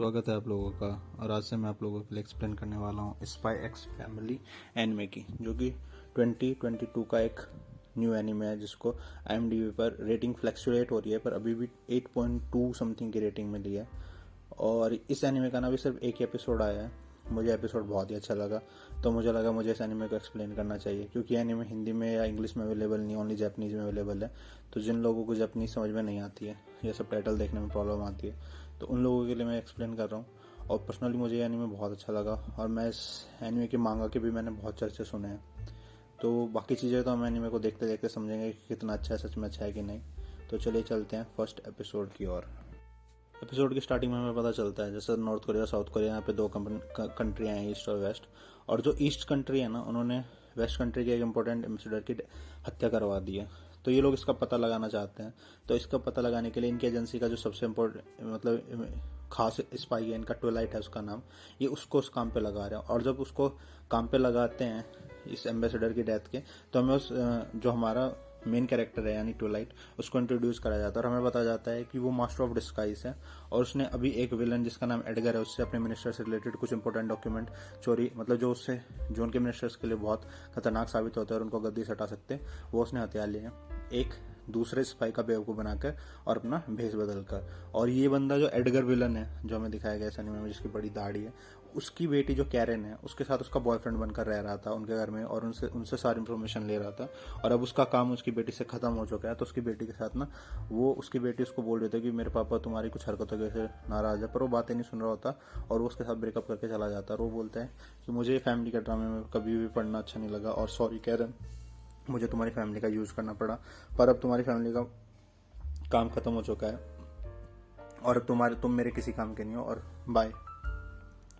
स्वागत है आप लोगों का। और आज से मैं आप लोगों के लिए एक्सप्लेन करने वाला हूँ स्पाई एक्स फैमिली एनिमे की, जो कि 2022 का एक न्यू एनिमे है जिसको IMDb पर रेटिंग फ्लैक्चुएट हो रही है, पर अभी भी 8.2 समथिंग की रेटिंग मिली है। और इस एनिमे का ना भी सिर्फ एक एपिसोड आया है। मुझे एपिसोड बहुत ही अच्छा लगा, तो मुझे लगा मुझे इस एनिमे को एक्सप्लेन करना चाहिए, क्योंकि एनिमे हिंदी में या इंग्लिश में अवेलेबल नहीं, ओनली जापानीज में अवेलेबल है। तो जिन लोगों को जापानीज समझ में नहीं आती है या सब टाइटल देखने में प्रॉब्लम आती है, तो उन लोगों के लिए मैं एक्सप्लेन कर रहा हूँ। और पर्सनली मुझे ये एनिमे बहुत अच्छा लगा, और मैं इस एनिमे के मांगा के भी मैंने बहुत चर्चे सुने हैं। तो बाकी चीज़ें तो हम एनिमे को देखते देखते समझेंगे कि कितना अच्छा है, सच में अच्छा है कि नहीं। तो चलिए चलते हैं फर्स्ट एपिसोड की ओर। एपिसोड की स्टार्टिंग में हमें पता चलता है जैसे नॉर्थ कोरिया साउथ कोरिया, यहाँ पे दो कंट्री हैं, ईस्ट और वेस्ट। और जो ईस्ट कंट्री है ना, उन्होंने वेस्ट कंट्री के एक इम्पोर्टेंट एम्बेसडर की हत्या करवा दी है। तो ये लोग इसका पता लगाना चाहते हैं। तो इसका पता लगाने के लिए इनकी एजेंसी का जो सबसे इम्पोर्टेंट मतलब खास स्पाई है इनका, ट्विलाइट है उसका नाम, ये उसको उस काम पे लगा रहे हैं। और जब उसको काम पे लगाते हैं इस एम्बेसडर की डेथ के, तो हमें उस जो हमारा मेन कैरेक्टर है यानी ट्विलाइट, उसको इंट्रोड्यूस करा जाता है और हमें बताया जाता है कि वो मास्टर ऑफ डिस्गाइज है। और उसने अभी एक विलन जिसका नाम एडगर है, उससे अपने मिनिस्टर से रिलेटेड कुछ इंपॉर्टेंट डॉक्यूमेंट चोरी, मतलब जो उनके मिनिस्टर्स के लिए बहुत खतरनाक साबित होता है और उनको गद्दी से हटा सकते हैं, वो उसने हथियार लिए हैं, एक दूसरे स्पाई का बेवकूफ बनाकर और अपना भेष बदल कर। और ये बंदा जो एडगर विलन है, जो हमें दिखाया गया इस एनिमे में, जिसकी बड़ी दाढ़ी है, उसकी बेटी जो कैरन है, उसके साथ उसका बॉयफ्रेंड बनकर रह रहा था उनके घर में, और उनसे उनसे सारी इन्फॉर्मेशन ले रहा था। और अब उसका काम उसकी बेटी से खत्म हो चुका है। तो उसकी बेटी के साथ ना, वो उसकी बेटी उसको बोल रही थी कि मेरे पापा तुम्हारी कुछ हरकतों की वजह से नाराज है, पर वो बातें नहीं सुन रहा होता और वो उसके साथ ब्रेकअप करके चला जाता है। और वो बोलता है कि मुझे फैमिली के ड्रामे में कभी भी पढ़ना अच्छा नहीं लगा, और सॉरी कैरन, मुझे तुम्हारी फैमिली का यूज करना पड़ा, पर अब तुम्हारी फैमिली का काम खत्म हो चुका है और तुम मेरे किसी काम के नहीं हो, और बाय।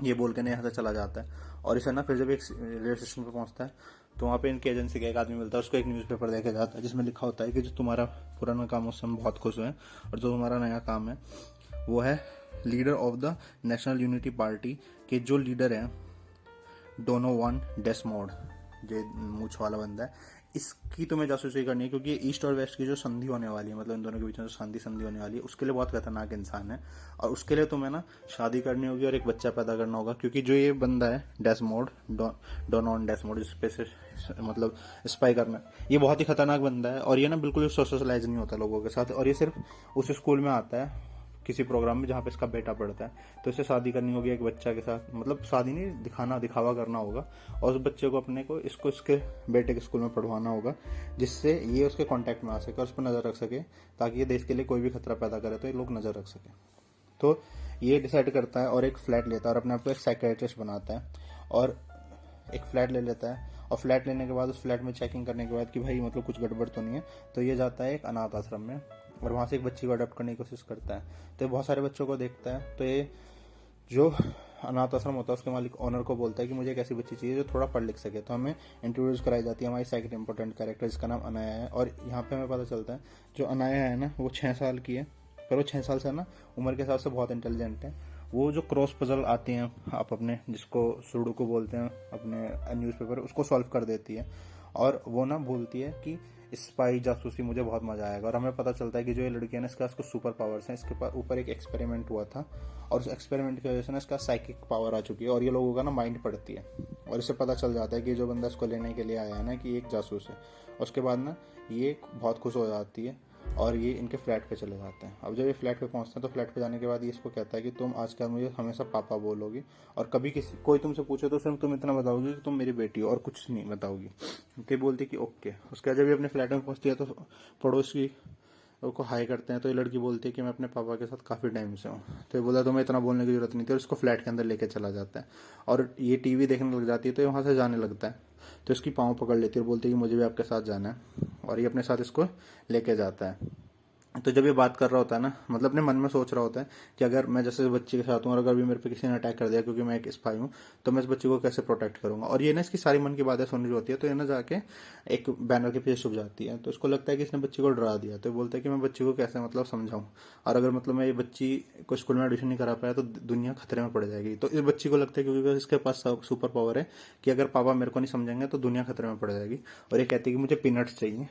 ये बोल के यहाँ से चला जाता है। और इसे ना फिर जब एक रेलवे स्टेशन पर पहुंचता है, तो वहाँ पे इनकी एजेंसी का एक आदमी मिलता है, उसको एक न्यूज़पेपर देके जाता है जिसमें लिखा होता है कि जो तुम्हारा पुराना काम उससे हम बहुत खुश हुए हैं, और जो तुम्हारा नया काम है वो है leader of the national unity party के जो लीडर हैं डोनोवन डेसमोड, जो मूछ वाला बंदा है, इसकी तुम्हें जासूसी करनी है, क्योंकि ईस्ट और वेस्ट की जो संधि होने वाली है, मतलब इन दोनों के बीच में जो संधि होने वाली है, उसके लिए बहुत खतरनाक इंसान है। और उसके लिए तुम्हें ना शादी करनी होगी और एक बच्चा पैदा करना होगा, क्योंकि जो ये बंदा है डेसमोड, डोनोन डेसमोड, जिस पे से मतलब स्पाई करना, ये बहुत ही खतरनाक बंदा है। और ये ना बिल्कुल सोशलाइज नहीं होता लोगों के साथ, और ये सिर्फ उस स्कूल में आता है किसी प्रोग्राम में जहाँ पे इसका बेटा पढ़ता है। तो इसे शादी करनी होगी एक बच्चा के साथ, मतलब शादी नहीं, दिखावा करना होगा, और उस बच्चे को अपने को इसके बेटे के स्कूल में पढ़वाना होगा, जिससे ये उसके कांटेक्ट में आ सके और उस पर नज़र रख सके, ताकि ये देश के लिए कोई भी खतरा पैदा करे तो ये लोग नज़र रख सके। तो ये डिसाइड करता है और एक फ्लैट लेता है और अपने आप को एक साइकेट्रिस्ट बनाता है, और एक फ्लैट ले लेता है। और फ्लैट लेने के बाद उस फ्लैट में चेकिंग करने के बाद कि भाई मतलब कुछ गड़बड़ तो नहीं है, तो ये जाता है एक अनाथ आश्रम में और वहाँ से एक बच्ची को अडॉप्ट करने की कोशिश करता है। तो ये बहुत सारे बच्चों को देखता है। तो ये जो अनाथ आश्रम होता है उसके मालिक ओनर को बोलता है कि मुझे एक ऐसी बच्ची चाहिए जो थोड़ा पढ़ लिख सके। तो हमें इंट्रोड्यूस कराई जाती है हमारी सेकंड इंपॉर्टेंट कैरेक्टर, जिसका नाम अनाया है। और यहाँ पे हमें पता चलता है जो अनाया है ना, वो 6 साल की है, पर वो 6 साल से ना उम्र के हिसाब से बहुत इंटेलिजेंट है। वो जो क्रॉस पजल आती हैं आप अपने, जिसको सुडोकू बोलते हैं अपने न्यूज़पेपर, उसको सॉल्व कर देती है। और वो ना बोलती है कि स्पाई जासूसी मुझे बहुत मजा आएगा। और हमें पता चलता है कि जो ये लड़की है ना, इसके पास कुछ सुपर पावर्स हैं। इसके ऊपर एक एक्सपेरिमेंट हुआ था, और उस एक्सपेरिमेंट की वजह से ना इसका साइकिक पावर आ चुकी है, और ये लोगों का ना माइंड पढ़ती है। और इससे पता चल जाता है कि जो बंदा इसको लेने के लिए आया है ना, कि एक जासूस है। उसके बाद ना ये बहुत खुश हो जाती है और ये इनके फ्लैट पे चले जाते हैं। अब जब ये फ्लैट पे पहुंचते हैं, तो फ्लैट पे जाने के बाद ये इसको कहता है कि तुम आज के बाद मुझे हमेशा पापा बोलोगी, और कभी कोई तुमसे पूछे तो सिर्फ तुम इतना बताओगी कि तुम मेरी बेटी हो, और कुछ नहीं बताओगी। तो बोलती कि ओके। उसके बाद जब ये अपने फ्लैट में पहुंचती है, तो पड़ोसी को हाई करते हैं। तो ये लड़की बोलती है कि मैं अपने पापा के साथ काफ़ी टाइम से हूँ। तो ये बोला तुम्हें इतना बोलने की जरूरत नहीं थी, और इसको फ्लैट के अंदर लेके चला जाता है। और ये टीवी देखने लग जाती है, तो ये वहाँ से जाने लगता है। तो इसकी पाँव पकड़ लेती है और बोलती है कि मुझे भी आपके साथ जाना है, और ये अपने साथ इसको लेके जाता है। तो जब ये बात कर रहा होता है ना, मतलब अपने मन में सोच रहा होता है कि अगर मैं जैसे बच्चे के साथ हूँ और अगर भी मेरे पे किसी ने अटैक कर दिया क्योंकि मैं एक स्पाई हूँ, तो मैं इस बच्चे को कैसे प्रोटेक्ट करूंगा। और ये ना इसकी सारी मन की बातें सुन रही होती है। तो ये ना जाके एक बैनर के पीछे छुप जाती है। तो इसको लगता है कि इसने बच्ची को डरा दिया। तो बोलता है कि मैं बच्ची को कैसे मतलब समझाऊं, और अगर मतलब मैं ये बच्ची को स्कूल में एडमिशन नहीं करा पाया तो दुनिया खतरे में पड़ जाएगी। तो इस बच्ची को लगता है क्योंकि इसके पास सुपर पावर है कि अगर पापा मेरे को नहीं समझेंगे तो दुनिया खतरे में पड़ जाएगी। और ये कहती है कि मुझे पीनट्स चाहिए।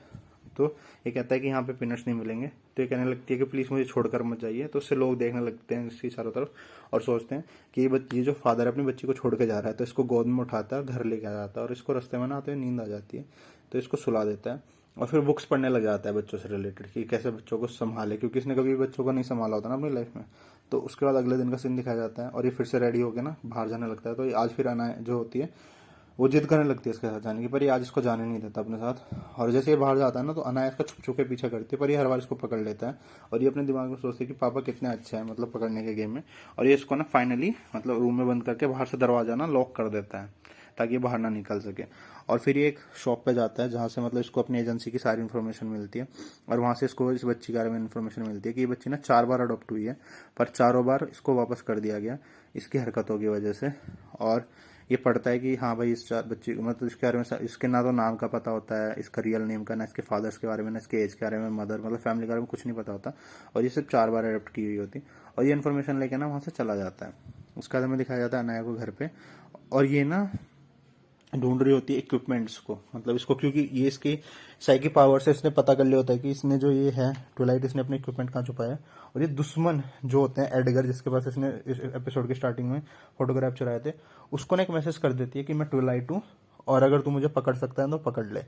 तो ये कहता है कि यहाँ पे पीनट्स नहीं मिलेंगे, तो ये कहने लगती है कि प्लीज़ मुझे छोड़कर मत जाइए। तो उससे लोग देखने लगते हैं इसकी चारों तरफ और सोचते हैं कि ये जो फादर है अपनी बच्ची को छोड़ के जा रहा है, तो इसको गोद में उठाता है, घर लेके आ जाता है और इसको रास्ते में ना आते हुए नींद आ जाती है, तो इसको सुला देता है और फिर बुक्स पढ़ने लग जाता है बच्चों से रिलेटेड कि कैसे बच्चों को संभाले, क्योंकि इसने कभी बच्चों को नहीं संभाला होता ना अपनी लाइफ में। तो उसके बाद अगले दिन का सीन दिखाया जाता है और ये फिर से रेडी होकर ना बाहर जाने लगता है। तो ये आज फिर आना जो होती है वो जिद करने लगती है इसके साथ जाने की, पर ये आज इसको जाने नहीं देता अपने साथ। और जैसे ये बाहर जाता है ना तो अनाया इसका छुप छुप के पीछा करती है, पर ये हर बार इसको पकड़ लेता है और ये अपने दिमाग में सोचती है कि पापा कितने अच्छे हैं मतलब पकड़ने के गेम में। और ये इसको ना फाइनली मतलब रूम में बंद करके बाहर से दरवाजा ना लॉक कर देता है ताकि ये बाहर ना निकल सके। और फिर ये एक शॉप पे जाता है जहाँ से मतलब इसको अपनी एजेंसी की सारी इन्फॉर्मेशन मिलती है और वहाँ से इसको इस बच्ची के बारे में इन्फॉर्मेशन मिलती है कि ये बच्ची ना 4 बार अडॉप्ट हुई है, पर चारों बार इसको वापस कर दिया गया इसकी हरकतों की वजह से। और ये पढ़ता है कि हाँ भाई इस बच्ची मतलब इसके बारे में इसके ना तो नाम का पता होता है, इसका रियल नेम का, ना इसके फादर्स के बारे में, ना इसके एज के बारे में, मदर मतलब फैमिली के बारे में कुछ नहीं पता होता। और ये सिर्फ 4 बार अडॉप्ट की हुई होती और ये इन्फॉर्मेशन लेके ना वहाँ से चला जाता है। उसके बाद हमें दिखाया जाता है अनाया को घर पे और ये ना ढूंढ रही होती है इक्विपमेंट्स को, मतलब इसको क्योंकि ये इसकी साइकिक पावर से इसने पता कर लिया होता है कि इसने जो ये है ट्विलाइट इसने अपने इक्विपमेंट कहाँ छुपाया है। और ये दुश्मन जो होते हैं एडगर जिसके पास इसने इस एपिसोड के स्टार्टिंग में फोटोग्राफ चुराए थे, उसको ना एक मैसेज कर देती है कि मैं ट्विलाइट हूँ और अगर तू मुझे पकड़ सकता है तो पकड़ ले।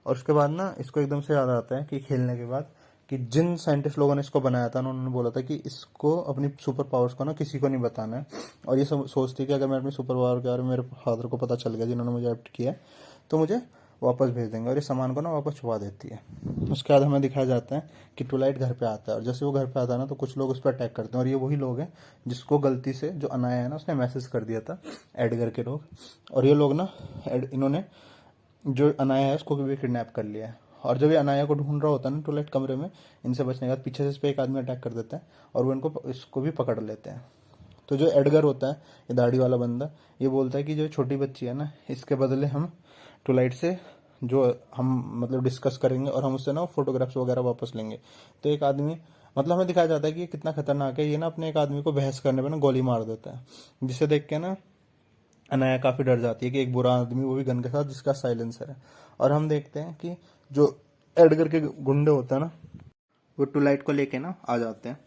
और उसके बाद ना इसको एकदम से याद आता है कि खेलने के बाद कि जिन साइंटिस्ट लोगों ने इसको बनाया था उन्होंने बोला था कि इसको अपनी सुपर पावर्स को ना किसी को नहीं बताना है। और ये सोचती है कि अगर मैं अपनी सुपर पावर के बारे में मेरे फादर को पता चल गया जिन्होंने मुझे एडॉप्ट किया तो मुझे वापस भेज देंगे, और ये सामान को ना वापस छुपा देती है। उसके बाद हमें दिखाया जाता है कि ट्विलाइट घर पे आता है और जैसे वो घर पे आता है ना तो कुछ लोग उस पर अटैक करते हैं और ये वही लोग हैं जिसको गलती से जो अनाया है ना उसने मैसेज कर दिया था, एडगर के लोग। और ये लोग ना इन्होंने जो अनाया है उसको भी किडनैप कर लिया है। और जब ये अनाया को ढूंढ रहा होता है ना टॉयलेट कमरे में इनसे बचने के बाद, पीछे से इस पे एक आदमी अटैक कर देता है और वो इनको इसको भी पकड़ लेते हैं। तो जो एडगर होता है ये दाढ़ी वाला बंदा, ये बोलता है कि जो छोटी बच्ची है ना इसके बदले हम टॉयलेट से जो हम मतलब डिस्कस करेंगे और हम उससे ना फोटोग्राफ्स वगैरह वापस लेंगे। तो एक आदमी मतलब हमें दिखाया जाता है कि ये कितना खतरनाक है, ये ना अपने एक आदमी को बहस करने पर ना गोली मार देता है, जिसे देख के ना अनाया काफी डर जाती है कि एक बुरा आदमी वो भी गन के साथ जिसका साइलेंसर है। और हम देखते हैं कि जो एडगर के गुंडे होते हैं ना वो टूलाइट को लेके ना आ जाते हैं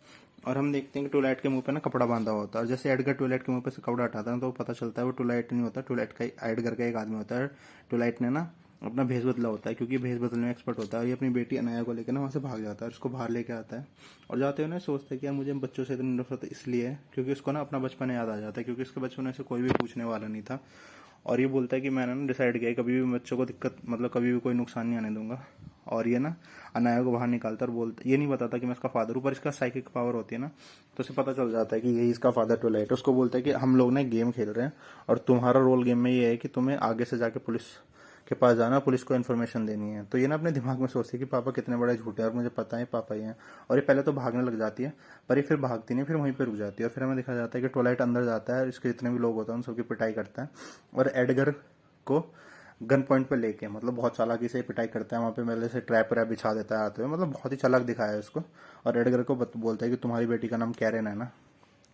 और हम देखते हैं कि टूलाइट के मुंह पे ना कपड़ा बांधा होता है। और जैसे एडगर टूलाइट के मुंह पे से कपड़ा हटाता है तो पता चलता है वो टूलाइट नहीं होता, टूलाइट का एडगर का एक आदमी होता है। टूलाइट ने ना अपना भेष बदला होता है क्योंकि भेष बदलने में एक्सपर्ट होता है और ये अपनी बेटी अनाया को लेकर ना वहाँ से भाग जाता है और उसको बाहर लेके आता है। और जाते हुए ना सोचता है कि यार मुझे बच्चों से इतनी नफरत इसलिए है क्योंकि उसको ना अपना बचपन याद आ जाता है, क्योंकि उसके बचपन में से कोई भी पूछने वाला नहीं था। और ये बोलता है कि मैंने ना डिसाइड किया कभी भी बच्चों को दिक्कत मतलब कभी भी कोई नुकसान नहीं आने दूंगा। और ये ना अनाया को बाहर निकालता और बोलता, ये नहीं बताता कि मैं इसका फादर हूँ, पर इसका साइकिक पावर होती है ना तो उसे पता चल जाता है कि यही इसका फादर ट्विलाइट है। उसको बोलता है कि हम लोग ना गेम खेल रहे हैं और तुम्हारा रोल गेम में ये है कि तुम्हें आगे से जाके पुलिस के पास जाना, पुलिस को इन्फॉर्मेशन देनी है। तो ये ना अपने दिमाग में सोचती है कि पापा कितने बड़े झूठे हैं और मुझे पता है पापा ही हैं। और ये पहले तो भागने लग जाती है पर ये फिर भागती नहीं, फिर वहीं पे रुक जाती है। और फिर हमें दिखाया जाता है कि ट्विलाइट अंदर जाता है, इसके जितने भी लोग होते हैं उन सबकी पिटाई करता है और एडगर को गन पॉइंट पे लेके मतलब बहुत चालाकी से पिटाई करता है। वहाँ पे पहले से ट्रैप व्रैप बिछा देता है आते हुए, मतलब बहुत ही चालाक दिखाया है उसको। और एडगर को बोलता है कि तुम्हारी बेटी का नाम कैरन है ना,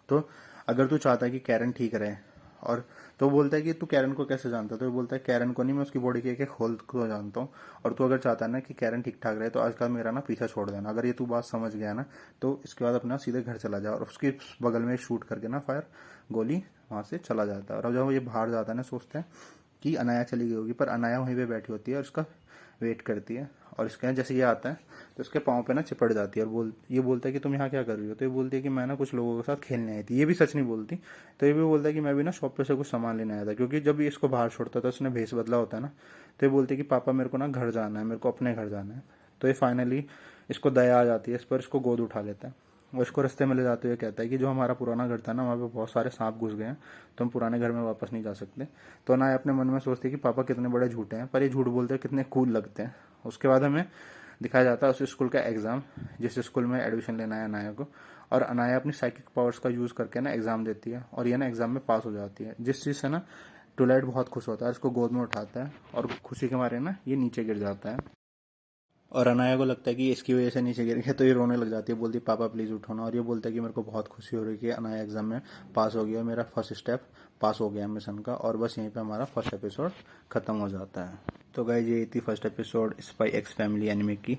तो अगर तू चाहता है कि कैरन ठीक रहे, और तो बोलता है कि तू कैरन को कैसे जानता है, तो वो बोलता है कैरन को नहीं, मैं उसकी बॉडी के एक होल को जानता हूँ। और तू अगर चाहता है ना कि कैरन ठीक ठाक रहे तो आजकल मेरा ना पीछा छोड़ देना। अगर ये तू बात समझ गया ना तो इसके बाद अपना सीधे घर चला जा। और उसके बगल में शूट करके ना फायर गोली वहां से चला जाता है। और जब ये बाहर जाता है ना सोचते हैं कि अनाया चली गई होगी, पर अनाया वहीं पे बैठी होती है और उसका वेट करती है। और इसके जैसे ये आता है तो उसके पाँव पे ना चिपट जाती है और ये बोलता है कि तुम यहाँ क्या कर रही हो, तो ये बोलती है कि मैं ना कुछ लोगों के साथ खेलने आई थी। ये भी सच नहीं बोलती, तो ये भी बोलता है कि मैं भी ना शॉप पे से कुछ सामान लेने आया था, क्योंकि जब ये इसको बाहर छोड़ता था उसने भेष बदला होता है ना, तो ये बोलती है कि पापा मेरे को ना घर जाना है, मेरे को अपने घर जाना है। तो ये फाइनली इसको दया आ जाती है इस पर, इसको गोद उठा लेता है और इसको रास्ते में ले जाते हुए कहता है कि जो हमारा पुराना घर था ना वहाँ पे बहुत सारे सांप घुस गए हैं, तो हम पुराने घर में वापस नहीं जा सकते। तो ना अपने मन में सोचती है कि पापा कितने बड़े झूठे हैं, पर ये झूठ बोलते हैं कितने कूल लगते हैं। उसके बाद हमें दिखाया जाता है उस स्कूल का एग्जाम जिस स्कूल में एडमिशन लेना है अनाया को, और अनाया अपनी साइकिक पावर्स का यूज करके ना एग्जाम देती है और ये ना एग्जाम में पास हो जाती है, जिस चीज़ से ना ट्विलाइट बहुत खुश होता है, इसको गोद में उठाता है और खुशी के मारे ना ये नीचे गिर जाता है। और अनाया को लगता है कि इसकी वजह से नीचे गिर गया, तो ये रोने लग जाती है, बोलती है पापा प्लीज़ उठो ना। और ये बोलता है कि मेरे को बहुत खुशी हो रही है कि अनाया एग्जाम में पास हो गया, मेरा फर्स्ट स्टेप पास हो गया मिशन का। और बस यहीं पे हमारा फर्स्ट एपिसोड खत्म हो जाता है। तो गाइस ये थी first episode spy x family anime की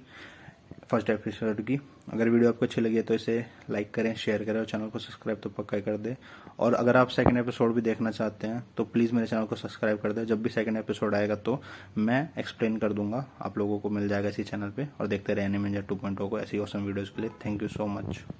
फर्स्ट एपिसोड की। अगर वीडियो आपको अच्छी लगी है तो इसे लाइक करें, शेयर करें और चैनल को सब्सक्राइब तो पक्का ही कर दें। और अगर आप सेकंड एपिसोड भी देखना चाहते हैं तो प्लीज़ मेरे चैनल को सब्सक्राइब कर दें। जब भी सेकंड एपिसोड आएगा तो मैं एक्सप्लेन कर दूंगा, आप लोगों को मिल जाएगा इसी चैनल पे। और देखते रहे एनिमे इंडिया 2.0 को ऐसी ऑसम वीडियोज़ के लिए। Thank you so much.